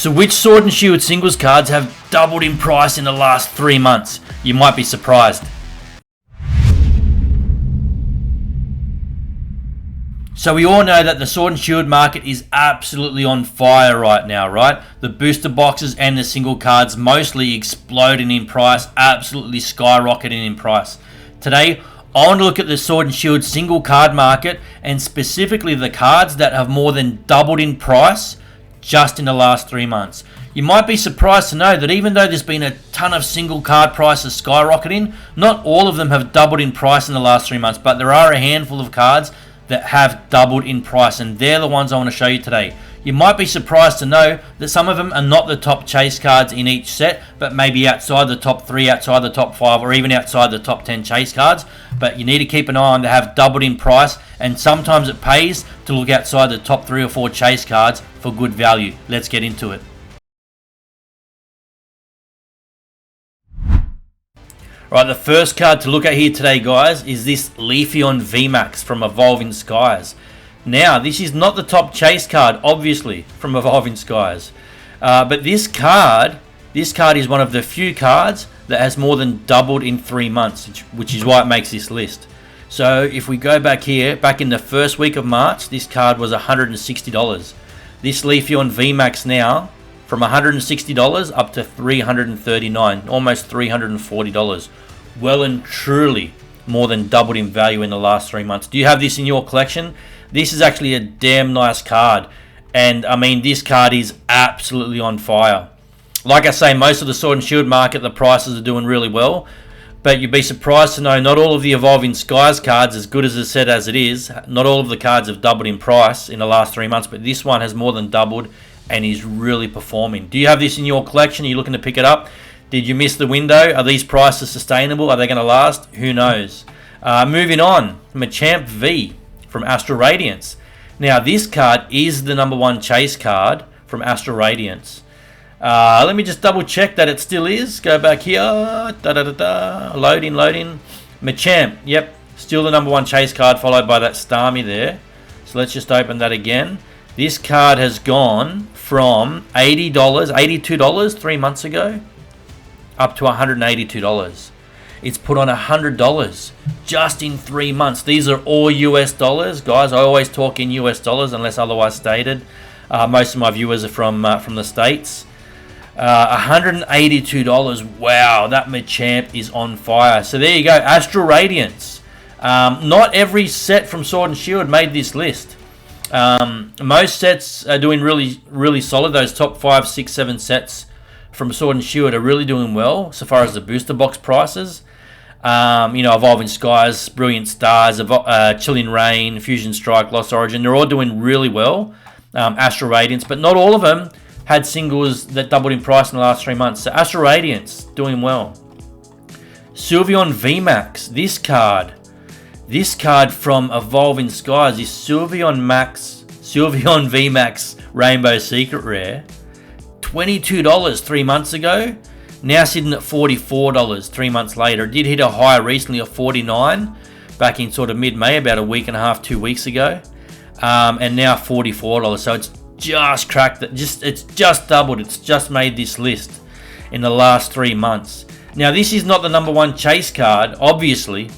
So which Sword and Shield singles cards have doubled in price in the last 3 months? You might be surprised. So we all know that the Sword and Shield market is absolutely on fire right now, right? The booster boxes and the single cards mostly exploding in price, absolutely skyrocketing in price. Today, I want to look at the Sword and Shield single card market and specifically the cards that have more than doubled in price just in the last 3 months. You might be surprised to know that even though there's been a ton of single card prices skyrocketing, not all of them have doubled in price in the last 3 months, but there are a handful of cards that have doubled in price, and they're the ones I want to show you today. You might be surprised to know that some of them are not the top chase cards in each set, but maybe outside the top 3, outside the top 5, or even outside the top 10 chase cards. But you need to keep an eye on they have doubled in price, and sometimes it pays to look outside the top 3 or 4 chase cards for good value. Let's get into it. Right, the first card to look at here today, guys, is this Leafeon VMAX from Evolving Skies. Now, this is not the top chase card, obviously, from Evolving Skies. But this card is one of the few cards that has more than doubled in 3 months, which is why it makes this list. So, if we go back here, back in the first week of March, this card was $160. This Leafeon VMAX now, from $160 up to $339, almost $340. Well and truly more than doubled in value in the last 3 months. Do you have this in your collection? This is actually a damn nice card. And I mean, this card is absolutely on fire. Like I say, most of the Sword and Shield market, the prices are doing really well. But you'd be surprised to know not all of the Evolving Skies cards, as good as it's said as it is, not all of the cards have doubled in price in the last 3 months. But this one has more than doubled and is really performing. Do you have this in your collection? Are you looking to pick it up? Did you miss the window? Are these prices sustainable? Are they going to last? Who knows? Moving on, Machamp V from Astral Radiance. Now, this card is the number 1 chase card from Astral Radiance. Let me just double check that it still is. Go back here. Loading. Machamp, yep, still the number 1 chase card, followed by that Starmie there. So let's just open that again. This card has gone from $82 3 months ago up to $182. It's put on $100 just in 3 months. These are all US dollars, guys. I always talk in US dollars unless otherwise stated. Most of my viewers are from the States. $182. Wow, that Machamp is on fire. So there you go, Astral Radiance. Not every set from Sword and Shield made this list. Most sets are doing really, really solid. Those top 5, 6, 7 sets from Sword and Shield are really doing well so far as the booster box prices. Evolving Skies, Brilliant Stars, Chilling Reign, Fusion Strike, Lost Origin, they're all doing really well. Astral Radiance, but not all of them had singles that doubled in price in the last 3 months. So Astral Radiance, doing well. Sylveon VMAX, this card from Evolving Skies is Sylveon VMAX Rainbow Secret Rare. $22 3 months ago. Now sitting at $44 3 months later. It did hit a high recently of $49 back in sort of mid-May, about a week and a half, 2 weeks ago. And now $44. So it's just cracked it. It's just doubled. It's just made this list in the last 3 months. Now this is not the number 1 chase card, obviously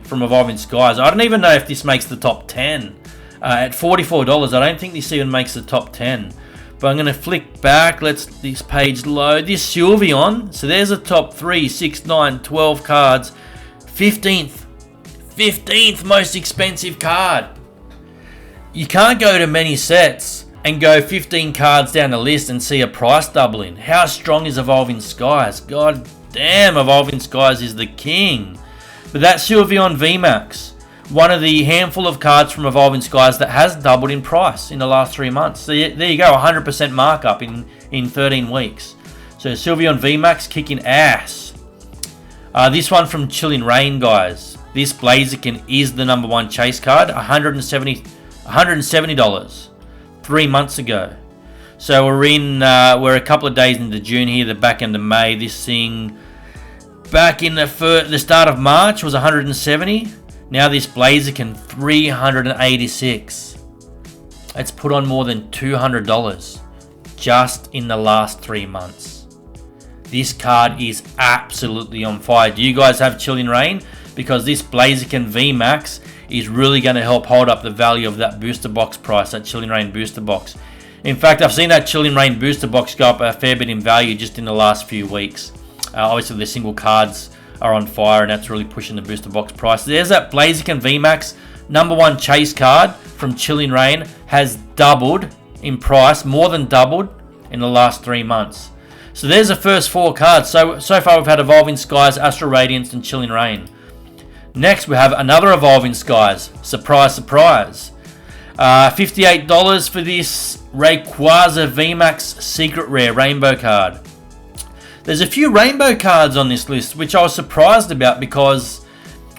from Evolving Skies. I don't even know if this makes the top 10. At $44, I don't think this even makes the top 10. But I'm going to flick back, let's this page load. This Sylveon, so there's a top 3, 6, 9, 12 cards. 15th most expensive card. You can't go to many sets and go 15 cards down the list and see a price doubling. How strong is Evolving Skies? God damn, Evolving Skies is the king. But that's Sylveon VMAX. One of the handful of cards from Evolving Skies that has doubled in price in the last 3 months. So there you go, 100% markup in 13 weeks. So Sylveon VMAX kicking ass. This one from Chilling Reign, guys. This Blaziken is the number 1 chase card, $170 3 months ago. So we're a couple of days into June here, the back end of May. This thing back in the start of March was $170. Now this Blaziken, $386. It's put on more than $200. just in the last 3 months. This card is absolutely on fire. Do you guys have Chilling Reign? Because this Blaziken VMAX is really going to help hold up the value of that booster box price, that Chilling Reign booster box. In fact, I've seen that Chilling Reign booster box go up a fair bit in value just in the last few weeks. Obviously, the single cards are on fire, and that's really pushing the booster box price. There's that Blaziken VMAX #1 chase card from Chilling Reign, has doubled in price, more than doubled in the last 3 months. So there's the first 4 cards. So far we've had Evolving Skies, Astral Radiance, and Chilling Reign. Next we have another Evolving Skies. Surprise, surprise. $58 for this Rayquaza VMAX Secret Rare Rainbow card. There's a few Rainbow cards on this list, which I was surprised about because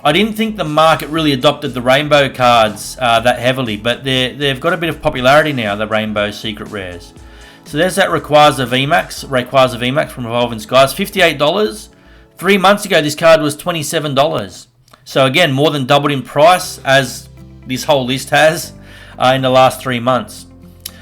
I didn't think the market really adopted the Rainbow cards that heavily, but they've got a bit of popularity now, the Rainbow Secret Rares. So there's that Rayquaza VMAX from Evolving Skies, $58. 3 months ago, this card was $27. So again, more than doubled in price, as this whole list has in the last 3 months.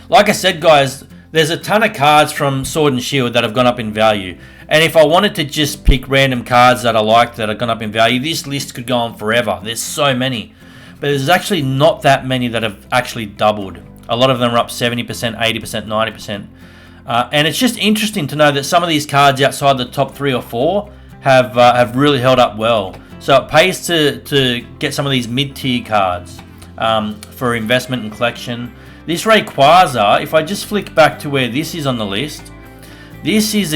Like I said, guys, there's a ton of cards from Sword and Shield that have gone up in value. And if I wanted to just pick random cards that I like that have gone up in value, this list could go on forever. There's so many. But there's actually not that many that have actually doubled. A lot of them are up 70%, 80%, 90%. And it's just interesting to know that some of these cards outside the top 3 or 4 have really held up well. So it pays to get some of these mid-tier cards for investment and collection. This Rayquaza, if I just flick back to where this is on the list, this is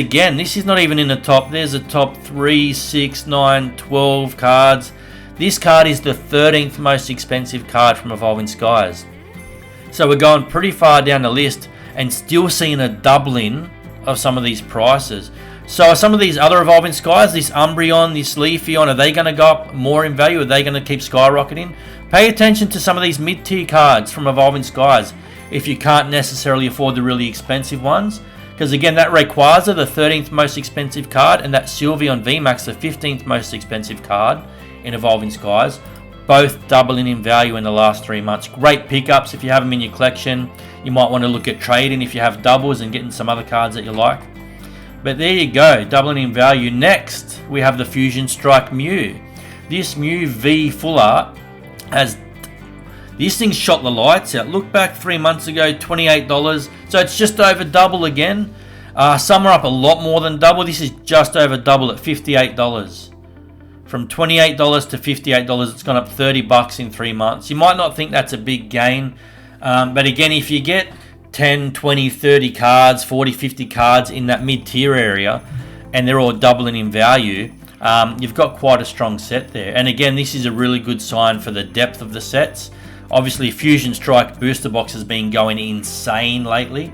not even in the top. There's a top 3, 6, 9, 12 cards. This card is the 13th most expensive card from Evolving Skies. So we're going pretty far down the list and still seeing a doubling of some of these prices. So are some of these other Evolving Skies, this Umbreon, this Leafeon, are they going to go up more in value? Are they going to keep skyrocketing? Pay attention to some of these mid-tier cards from Evolving Skies if you can't necessarily afford the really expensive ones. Because again, that Rayquaza, the 13th most expensive card, and that Sylveon VMAX, the 15th most expensive card in Evolving Skies, both doubling in value in the last 3 months. Great pickups if you have them in your collection. You might want to look at trading if you have doubles and getting some other cards that you like. But there you go, doubling in value. Next, we have the Fusion Strike Mew. This Mew V Full Art has... These things shot the lights out. Look back 3 months ago, $28. So it's just over double again. Some are up a lot more than double. This is just over double at $58. From $28 to $58, it's gone up $30 in 3 months. You might not think that's a big gain. But again, if you get 10, 20, 30 cards, 40, 50 cards in that mid-tier area, and they're all doubling in value, you've got quite a strong set there. And again, this is a really good sign for the depth of the sets. Obviously, Fusion Strike booster box has been going insane lately.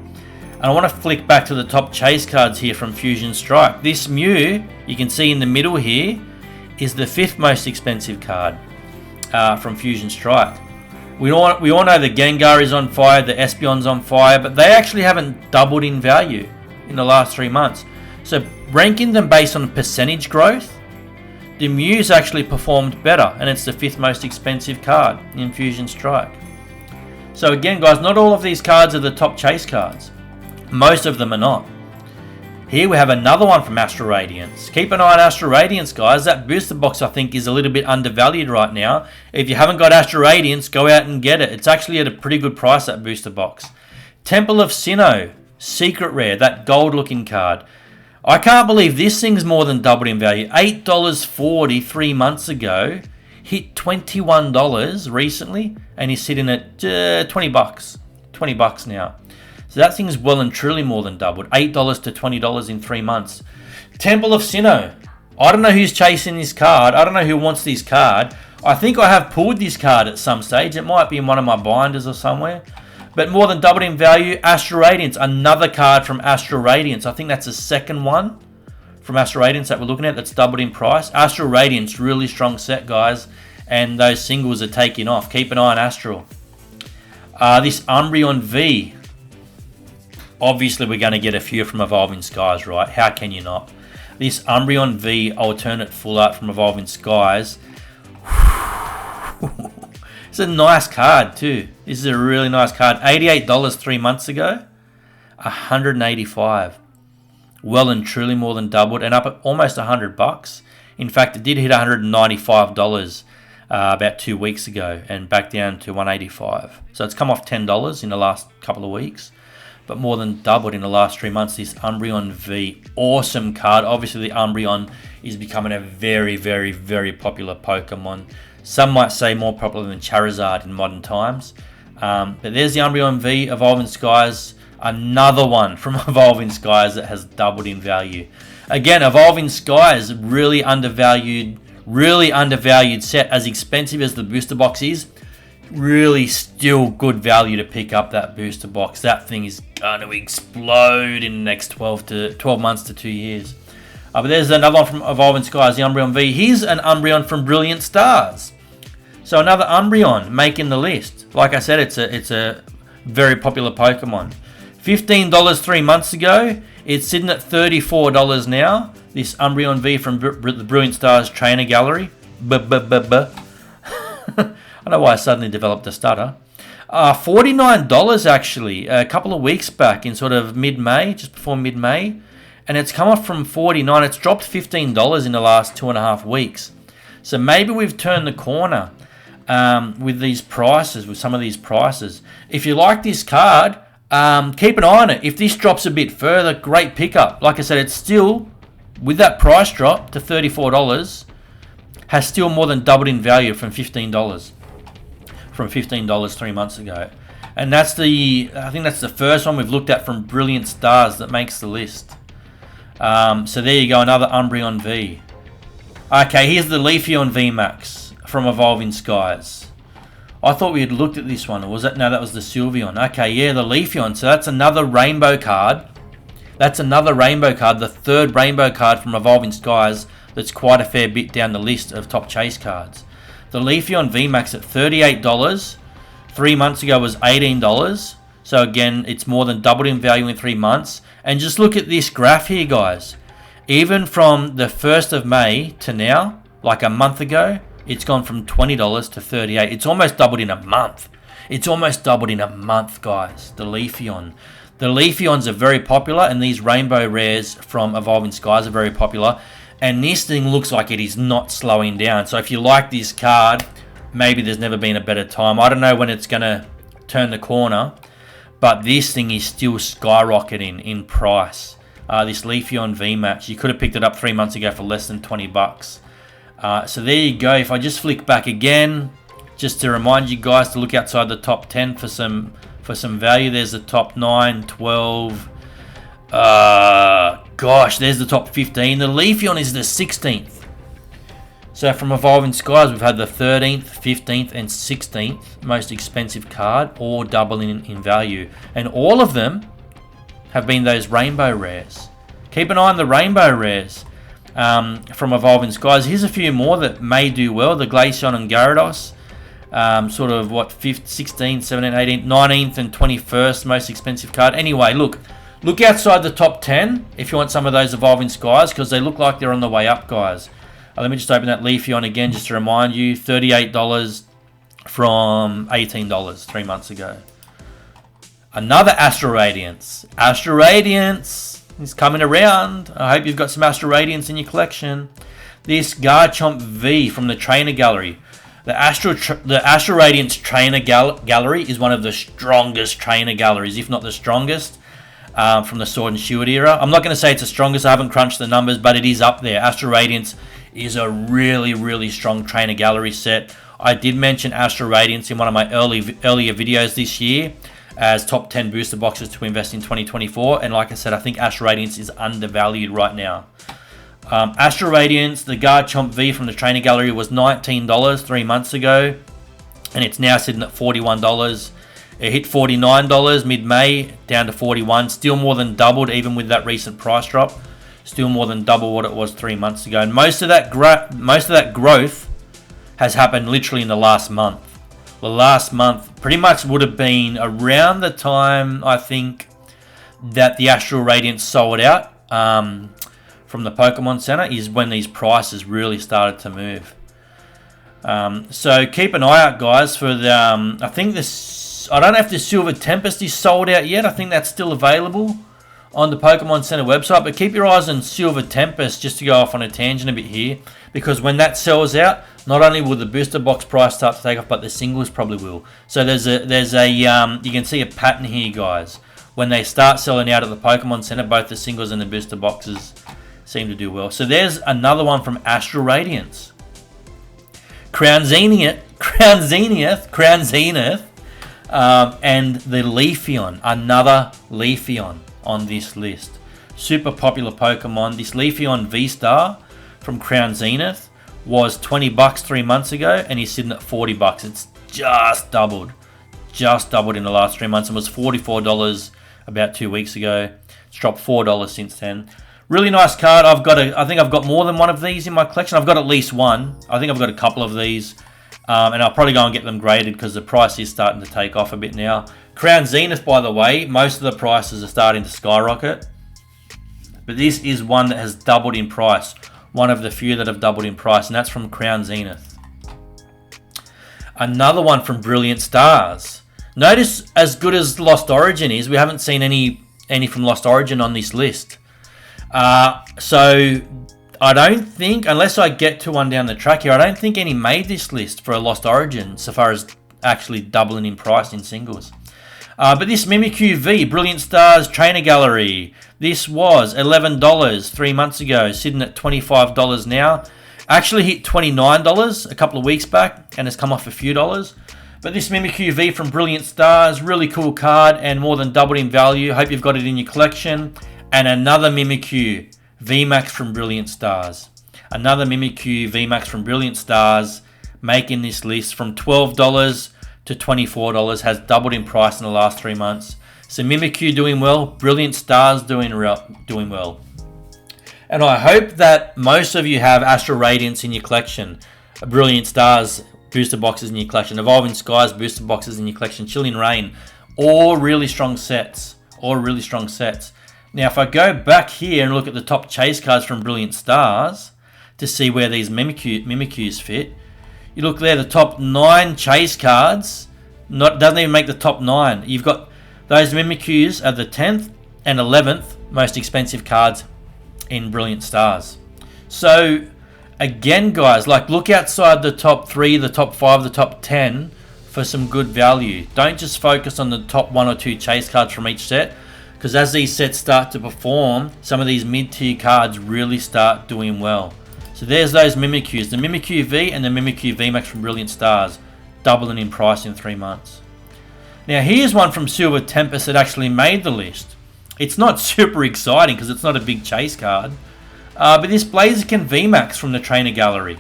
And I want to flick back to the top chase cards here from Fusion Strike. This Mew, you can see in the middle here, is the 5th most expensive card from Fusion Strike. We all know the Gengar is on fire, the Espeon's on fire, but they actually haven't doubled in value in the last 3 months. So ranking them based on percentage growth, the Mew's actually performed better, and it's the 5th most expensive card in Fusion Strike. So again, guys, not all of these cards are the top chase cards. Most of them are not. Here we have another one from Astral Radiance. Keep an eye on Astral Radiance, guys. That booster box, I think, is a little bit undervalued right now. If you haven't got Astral Radiance, go out and get it. It's actually at a pretty good price, that booster box. Temple of Sinnoh, Secret Rare, that gold-looking card. I can't believe this thing's more than doubled in value. $8.40 3 months ago. Hit $21 recently, and he's sitting at $20. $20 now. So that thing's well and truly more than doubled. $8 to $20 in 3 months. Temple of Sinnoh. I don't know who's chasing this card. I don't know who wants this card. I think I have pulled this card at some stage. It might be in one of my binders or somewhere. But more than doubled in value. Astral Radiance. Another card from Astral Radiance. I think that's the second one from Astral Radiance that we're looking at that's doubled in price. Astral Radiance, really strong set, guys. And those singles are taking off. Keep an eye on Astral. This Umbreon V. Obviously, we're going to get a few from Evolving Skies, right? How can you not? This Umbreon V alternate full art from Evolving Skies. It's a nice card too. This is a really nice card. $88 3 months ago. $185. Well and truly more than doubled, and up at almost $100. In fact, it did hit $195 about 2 weeks ago, and back down to $185. So it's come off $10 in the last couple of weeks, but more than doubled in the last 3 months. This Umbreon V, awesome card. Obviously, the Umbreon is becoming a very, very, very popular Pokemon. Some might say more popular than Charizard in modern times. But there's the Umbreon V, Evolving Skies. Another one from Evolving Skies that has doubled in value. Again, Evolving Skies, really undervalued set. As expensive as the booster box is, really still good value to pick up that booster box. That thing is going to explode in the next 12 months to 2 years. But there's another one from Evolving Skies, the Umbreon V. Here's an Umbreon from Brilliant Stars. So another Umbreon making the list. Like I said, it's a very popular Pokemon. $15 3 months ago. It's sitting at $34 now. This Umbreon V from the Brilliant Stars Trainer Gallery. I don't know why I suddenly developed a stutter. $49 actually, a couple of weeks back in sort of mid-May, just before mid-May. And it's come off from $49. It's dropped $15 in the last 2.5 weeks. So maybe we've turned the corner with these prices, with some of these prices. If you like this card, keep an eye on it. If this drops a bit further, great pickup. Like I said, it's still, with that price drop to $34, has still more than doubled in value from $15. From $15 3 months ago. And I think that's the first one we've looked at from Brilliant Stars that makes the list. So there you go, another Umbreon V. Okay, here's the Leafeon VMAX from Evolving Skies. I thought we had looked at this one. Or was that? No, that was the Sylveon. Okay, yeah, the Leafeon. So that's another rainbow card. The third rainbow card from Evolving Skies that's quite a fair bit down the list of top chase cards. The Leafeon VMAX at $38. 3 months ago was $18. So again, it's more than doubled in value in 3 months. And just look at this graph here, guys. Even from the 1st of May to now, like a month ago, it's gone from $20 to $38. It's almost doubled in a month. Guys. The Leafeon. The Leafeons are very popular, and these rainbow rares from Evolving Skies are very popular. And this thing looks like it is not slowing down. So if you like this card, maybe there's never been a better time. I don't know when it's going to turn the corner, but this thing is still skyrocketing in price. This Leafeon VMAX, you could have picked it up 3 months ago for less than $20. So there you go. If I just flick back again, just to remind you guys to look outside the top 10 for some value. There's the top 9, 12. There's the top 15. The Leafeon is the 16th. So from Evolving Skies, we've had the 13th, 15th, and 16th most expensive card, all doubling in value. And all of them have been those rainbow rares. Keep an eye on the rainbow rares from Evolving Skies. Here's a few more that may do well. The Glaceon and Gyarados. 5th, 16th, 17th, 18th, 19th, and 21st most expensive card. Anyway, look outside the top 10 if you want some of those Evolving Skies, because they look like they're on the way up, guys. Let me just open that Leafeon again just to remind you. $38 from $18 3 months ago. Another Astral Radiance. Astral Radiance is coming around. I hope you've got some Astral Radiance in your collection. This Garchomp V from the Trainer Gallery. The Astral Radiance Trainer Gallery is one of the strongest trainer galleries, if not the strongest, from the Sword and Shield era. I'm not going to say it's the strongest. I haven't crunched the numbers, but it is up there. Astral Radiance is a really, really strong trainer gallery set. I did mention Astral Radiance in one of my earlier videos this year as top 10 booster boxes to invest in 2024. And like I said, I think Astral Radiance is undervalued right now. Astral Radiance, the Garchomp V from the Trainer Gallery was $19 3 months ago, and it's now sitting at $41. It hit $49 mid-May, down to $41. Still more than doubled, even with that recent price drop. Still more than double what it was 3 months ago. And most of that growth has happened literally in the last month. The last month pretty much would have been around the time, I think, that the Astral Radiance sold out from the Pokemon Center, is when these prices really started to move. So keep an eye out, guys, for the I think the I don't know if the Silver Tempest is sold out yet. I think that's still available on the Pokemon Center website. But keep your eyes on Silver Tempest, just to go off on a tangent a bit here, because when that sells out, not only will the booster box price start to take off, but the singles probably will. So there's a you can see a pattern here, guys. When they start selling out at the Pokemon Center, both the singles and the booster boxes seem to do well. So there's another one from Astral Radiance. Crown Zenith, and the Leafeon, another Leafeon on this list. Super popular Pokemon. This Leafeon V-Star from Crown Zenith was $20 3 months ago, and he's sitting at $40. It's just doubled in the last 3 months, and was $44 about 2 weeks ago. It's dropped $4 since then. Really nice card. I think I've got more than one of these in my collection. I've got at least one. I think I've got a couple of these. And I'll probably go and get them graded because the price is starting to take off a bit now. Crown Zenith, by the way, most of the prices are starting to skyrocket. But this is one that has doubled in price. One of the few that have doubled in price, and that's from Crown Zenith. Another one from Brilliant Stars. Notice, as good as Lost Origin is, we haven't seen any from Lost Origin on this list. So I don't think, unless I get to one down the track here, I don't think any made this list for a Lost Origin so far as actually doubling in price in singles. But this Mimikyu V, Brilliant Stars Trainer Gallery, this was $11 3 months ago, sitting at $25 now. Actually hit $29 a couple of weeks back and has come off a few dollars. But this Mimikyu V from Brilliant Stars, really cool card and more than doubled in value. Hope you've got it in your collection. And another Mimikyu VMAX from Brilliant Stars. Another Mimikyu VMAX from Brilliant Stars, making this list from $12 to $24, has doubled in price in the last 3 months. So Mimikyu doing well, Brilliant Stars doing well. And I hope that most of you have Astral Radiance in your collection, Brilliant Stars booster boxes in your collection, Evolving Skies booster boxes in your collection, Chilling Reign, all really strong sets. Now, if I go back here and look at the top chase cards from Brilliant Stars to see where these Mimikyus fit, you look there, the top 9 chase cards doesn't even make the top 9. You've got those Mimikyus are the 10th and 11th most expensive cards in Brilliant Stars. So, again, guys, look outside the top 3, the top 5, the top 10 for some good value. Don't just focus on the top 1 or 2 chase cards from each set. Because as these sets start to perform, some of these mid-tier cards really start doing well. So there's those Mimikyus, the Mimikyu V and the Mimikyu VMAX from Brilliant Stars, doubling in price in 3 months. Now here's one from Silver Tempest that actually made the list. It's not super exciting because it's not a big chase card. But this Blaziken VMAX from the Trainer Gallery,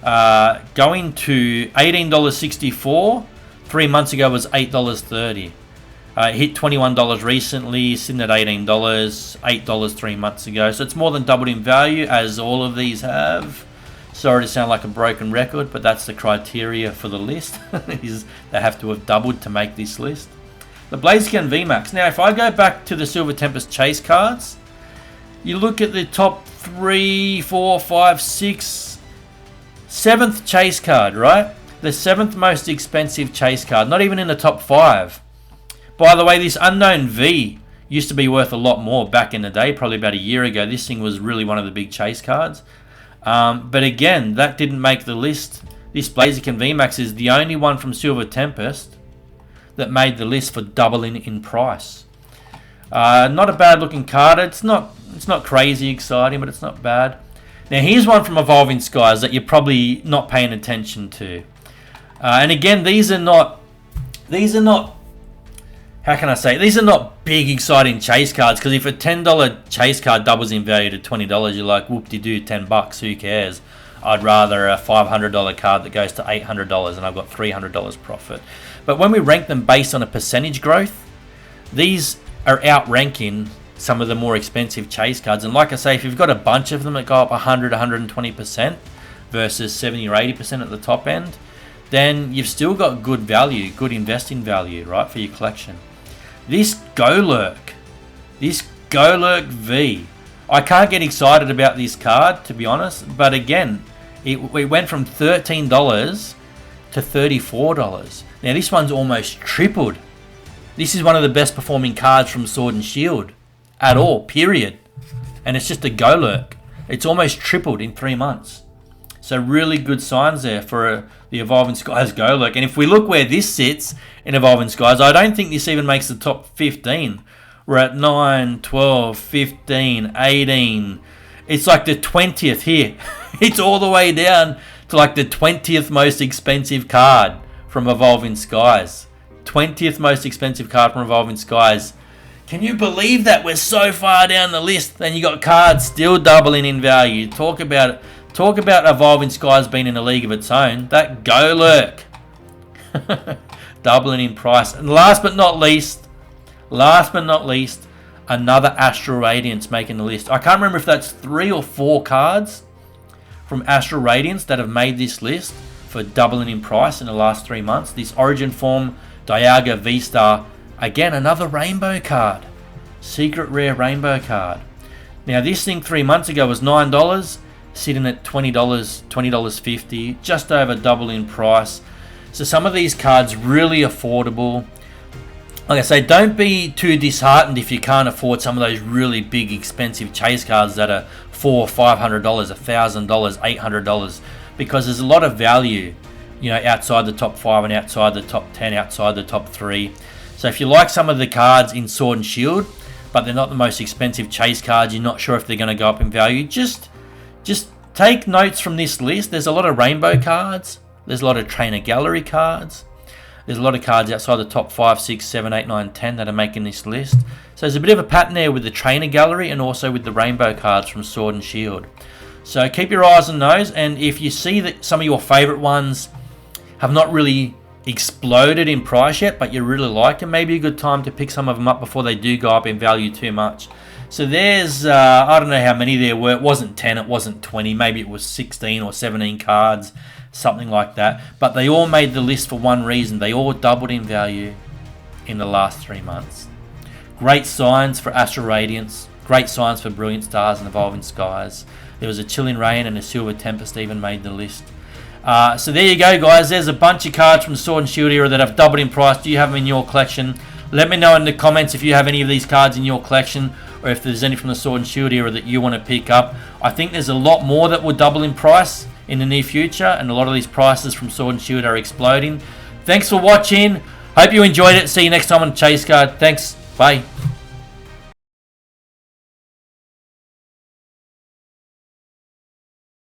going to $18.64. 3 months ago was $8.30. Hit $21 recently, sitting at $18, $8 3 months ago. So it's more than doubled in value, as all of these have. Sorry to sound like a broken record, but that's the criteria for the list. Is they have to have doubled to make this list. The Blaziken VMAX. Now, if I go back to the Silver Tempest chase cards, you look at the top 3, 4, 5, 6, 7th chase card, right? The 7th most expensive chase card, not even in the top 5. By the way, this Unknown V used to be worth a lot more back in the day, probably about a year ago. This thing was really one of the big chase cards. But again, that didn't make the list. This Blaziken VMAX is the only one from Silver Tempest that made the list for doubling in price. Not a bad looking card. It's not crazy exciting, but it's not bad. Now here's one from Evolving Skies that you're probably not paying attention to. And again, these are not, how can I say, these are not big exciting chase cards, because if a $10 chase card doubles in value to $20, you're like, whoop-de-doo, $10, who cares? I'd rather a $500 card that goes to $800 and I've got $300 profit. But when we rank them based on a percentage growth, these are outranking some of the more expensive chase cards. And like I say, if you've got a bunch of them that go up 100, 120% versus 70 or 80% at the top end, then you've still got good value, good investing value, right, for your collection. This Golurk V, I can't get excited about this card, to be honest, but again, it went from $13 to $34. Now this one's almost tripled. This is one of the best performing cards from Sword and Shield at all, period. And it's just a Golurk. It's almost tripled in 3 months. So really good signs there for the Evolving Skies Golurk. And if we look where this sits in Evolving Skies, I don't think this even makes the top 15. We're at 9, 12, 15, 18. It's like the 20th here. It's all the way down to like the 20th most expensive card from Evolving Skies. 20th most expensive card from Evolving Skies. Can you believe that? We're so far down the list and you got cards still doubling in value. Talk about Evolving Skies being in a league of its own. That Golurk. Doubling in price. And last but not least, another Astral Radiance making the list. I can't remember if that's 3 or 4 cards from Astral Radiance that have made this list for doubling in price in the last 3 months. This Origin Form Dialga V-Star. Again, another rainbow card. Secret rare rainbow card. Now this thing 3 months ago was $9, sitting at $20, $20.50, just over double in price. So some of these cards really affordable. Like I say, don't be too disheartened if you can't afford some of those really big expensive chase cards that are $400, $500, $1,000, $800, because there's a lot of value, outside the top 5 and outside the top 10, outside the top 3. So if you like some of the cards in Sword and Shield, but they're not the most expensive chase cards, you're not sure if they're going to go up in value, just take notes from this list. There's a lot of rainbow cards. There's a lot of trainer gallery cards. There's a lot of cards outside the top 5, 6, 7, 8, 9, 10 that are making this list. So there's a bit of a pattern there with the trainer gallery and also with the rainbow cards from Sword and Shield. So keep your eyes on those, and if you see that some of your favourite ones have not really exploded in price yet, but you really like them, maybe a good time to pick some of them up before they do go up in value too much. So there's, I don't know how many there were. It wasn't 10, it wasn't 20, maybe it was 16 or 17 cards, something like that. But they all made the list for one reason. They all doubled in value in the last 3 months. Great signs for Astral Radiance. Great signs for Brilliant Stars and Evolving Skies. There was a Chilling Rain and a Silver Tempest even made the list. So there you go, guys. There's a bunch of cards from the Sword and Shield era that have doubled in price. Do you have them in your collection? Let me know in the comments if you have any of these cards in your collection, or if there's any from the Sword and Shield era that you want to pick up. I think there's a lot more that will double in price in the near future, and a lot of these prices from Sword and Shield are exploding. Thanks for watching. Hope you enjoyed it. See you next time on Chase Card. Thanks. Bye.